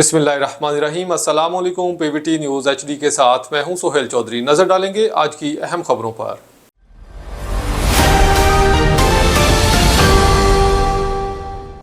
बिस्मिल्लाहिर्रहमानिर्रहीम। अस्सलाम वालेकुम। पीवीटी न्यूज़ HD के साथ मैं हूं सोहेल चौधरी। नजर डालेंगे आज की अहम खबरों पर।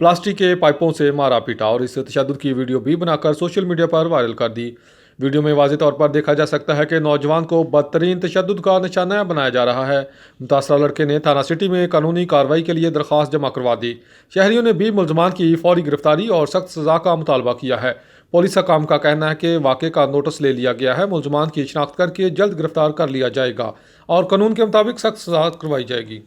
प्लास्टिक के पाइपों से मारा पीटा और इस तशद्दुद की वीडियो भी बनाकर सोशल मीडिया पर वायरल कर दी। वीडियो में वाज़ेह तौर पर देखा जा सकता है कि नौजवान को बदतरीन तशद्दुद का निशाना बनाया जा रहा है। मुतासरा लड़के ने थाना सिटी में कानूनी कार्रवाई के लिए दरख्वास्त जमा करवा दी। शहरियों ने भी मुलजमान की फौरी गिरफ्तारी और सख्त सज़ा का मुतालबा किया है। पुलिस हकाम का कहना है कि वाक़े का नोटिस ले लिया गया है। मुलजमान की शिनाख्त करके जल्द गिरफ्तार कर लिया जाएगा और कानून के मुताबिक सख्त सज़ा करवाई जाएगी।